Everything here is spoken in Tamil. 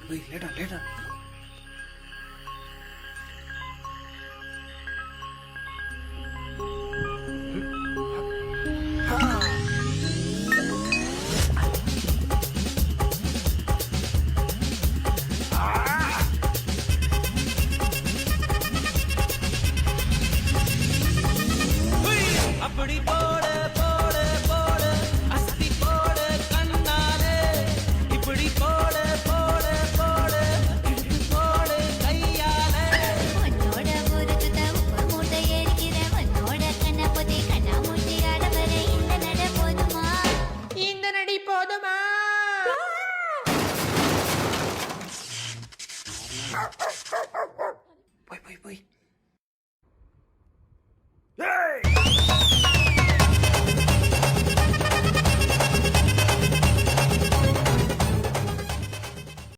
Wait, later. அப்படி போடு போடு போடு அஸ்தி போடு கண்ணாலே இப்படி போடு போடு போடு இழுத்து போடு கையாலே உன்னோட ஊருக்கு தான் உப்பு மூட்டை ஏறிக்கிறேன் உன்னோட கண்ணை பொத்தி கண்ணா மூட்டி ஆடவர இந்த நட போதுமா இந்த நடி போதுமா போய்